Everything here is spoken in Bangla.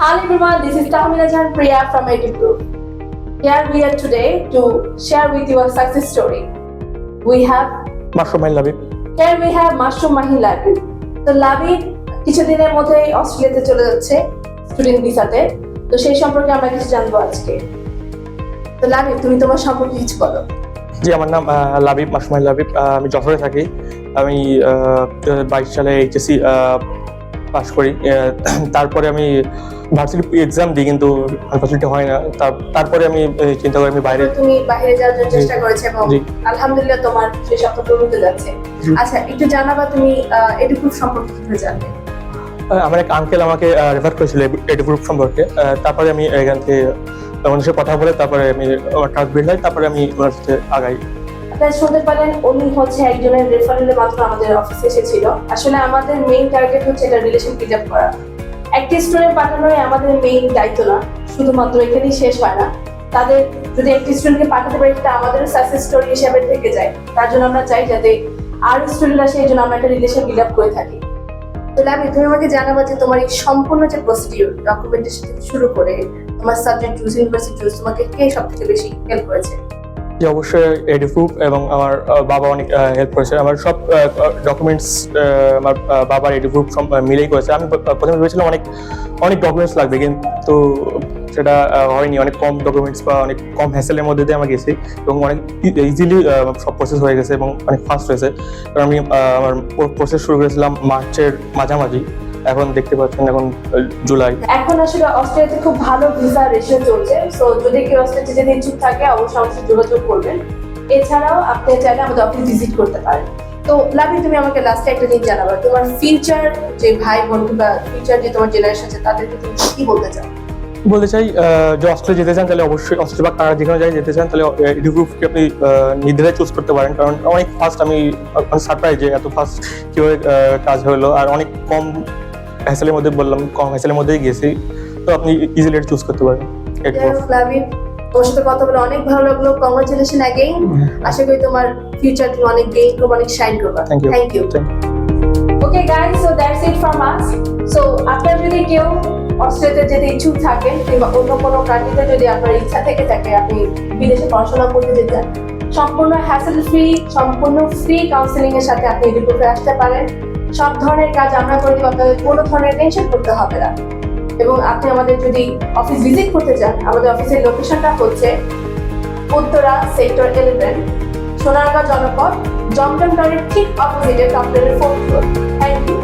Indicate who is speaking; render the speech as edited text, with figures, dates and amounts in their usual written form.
Speaker 1: Hello everyone, this is Tahmina Jahan Priya from EduGroup. Here we are today to share with you a success story. We have
Speaker 2: Mushroom Mahil Labib.
Speaker 1: Here we have Mushroom Mahil Labib. তো লাবিব কিছুদিনের মধ্যেই অস্ট্রেলিয়াতে চলে যাচ্ছে স্টুডেন্ট ভিসাতে। তো সেই সম্পর্কে আমরা কিছু জানবো আজকে। তো লাবিব, তুমি তোমার সম্পর্কে কিছু বলো।
Speaker 2: জি, আমার নাম লাবিব, মাশরুম মাহিল লাবিব। আমি যশোরে থাকি। আমি 22 সালে এইচএসসি পাস করি। তারপরে আমি ভার্সিটি এক্সাম দিই, কিন্তু আনফরচুনেটলি হয় না। তারপরে আমি চিন্তা করি আমি
Speaker 1: তুমি বাইরে যাওয়ার জন্য চেষ্টা করেছো এবং আলহামদুলিল্লাহ তোমার সেই স্বপ্ন পূরণ হতে যাচ্ছে। আচ্ছা, একটু জানাবা তুমি EduGroup সম্পর্কে কি জানবে?
Speaker 2: আমার এক আঙ্কেল আমাকে রেফার করেছিল EduGroup সম্পর্কে। তারপরে আমি এখান থেকে ওনার সাথে কথা বলে তারপরে আমি আমার ট্রাস্ট বিল্ড হয়, তারপরে আমি ওনার সাথে আগাই।
Speaker 1: আপনারা শুনতে পারেন, উনি হচ্ছে একজনের রেফারেলে মাত্র আমাদের অফিসে এসেছিল। আসলে আমাদের মেইন টার্গেট হচ্ছে এটা রিলেশন বিল্ড আপ করা। একটি স্টুডেন্ট পাঠানোই আমাদের মেইন দায়িত্ব না, শুধুমাত্র এখানেই শেষ হয় না। তাদের যদি একটি স্টুডেন্টকে পাঠাতে পারি, সেটা আমাদের সাকসেস স্টোরি হিসেবে থেকে যায়। তার জন্য আমরা চাই যাতে আরো স্টুডেন্ট আসে, এই জন্য আমরা একটা রিলেশন বিল্ড আপ করে থাকি। তো লাবি, তুমি আমাকে জানাবা যে তোমার এই সম্পূর্ণ যে প্রসিডিউর, ডকুমেন্টেশন থেকে শুরু করে তোমার সাবজেক্ট চুজ, ইউনিভার্সিটি চুজ, তোমাকে কে সবথেকে বেশি হেল্প করেছে?
Speaker 2: যে অবশ্যই EduGroup এবং আমার বাবা অনেক হেল্প করেছে। আমার সব ডকুমেন্টস আমার বাবার EduGroup মিলেই করেছে। আমি প্রথমে ভেবেছিলাম অনেক ডকুমেন্টস লাগবে, কিন্তু সেটা হয়নি। অনেক কম ডকুমেন্টস বা অনেক কম হ্যাসেলের মধ্যে দিয়ে আমি গেছি এবং অনেক ইজিলি সব প্রসেস হয়ে গেছে এবং অনেক ফাস্ট হয়েছে। কারণ আমি আমার প্রসেস শুরু করেছিলাম মার্চের মাঝামাঝি। এখন দেখতে পাচ্ছেন এখন জুলাই।
Speaker 1: এখন আসলে অস্ট্রেলিয়াতে খুব ভালো ভিসা রেশিও চলছে। সো যদি কেউ অস্ট্রেলিয়াতে যেতে ইচ্ছুক থাকে, অবশ্যই আমার সাথে যোগাযোগ করবেন। এছাড়াও আপনি চাইলে আমাদের অফিস ভিজিট করতে পারেন। তো লাভি, তুমি আমাকে লাস্টে একটা জিনিস জানাবা, তোমার ফিউচার যে ভাই বোন বা ফিউচার যে তোমার জেনারেশন আছে, তাদেরকে তুমি কি বলতে চাও?
Speaker 2: বলতে চাই, যে অস্ট্রেলিয়া যেতে চান তাহলে অবশ্যই অস্ট্রেলিয়া বা কানাডা যেখানে যাই যেতে চান তাহলে EduGroupকে আপনি নির্দ্বিধায় চুজ করতে পারেন। কারণ অনেক ফাস্ট, আমি সারপ্রাইজ যে এত ফাস্ট কীভাবে কাজ হলো, আর অনেক কম হ্যাসেলের মধ্যে, বললাম কম হ্যাসেলের মধ্যেই গেছি। তো আপনি ইজিলি এটা চুজ করতে পারেন।
Speaker 1: তোমার সাথে কথা বলে অনেক ভালো লাগলো। Congratulation again. আশা করি তোমার ফিউচার তুমি অনেক গেইন করবে, অনেক শাইন করবে। Thank you. Okay guys, so that's it from us. So আপনারা যদি কেউ অস্ট্রেলিয়াতে যেতে ইচ্ছুক থাকেন কিংবা অন্য কোনো কান্ট্রিতে যদি আপনার ইচ্ছা থেকে থাকে আপনি বিদেশে পড়াশোনা করতে যেতে চান, সম্পূর্ণ হ্যাসেল ফ্রি, সম্পূর্ণ ফ্রি কাউন্সেলিং এর সাথে আপনি EduGroup আসতে পারেন। সব ধরনের কাজ আমরা করে দিব, আপনাদের কোনো ধরনের টেনশন করতে হবে না। এবং আপনি আমাদের যদি অফিস ভিজিট করতে চান, আমাদের অফিসের লোকেশনটা হচ্ছে উত্তরা সেক্টর 11, সোনারগাঁও জনপদ, জমজম টাওয়ারের ঠিক অপোজিটে top level 4th floor. Thank you.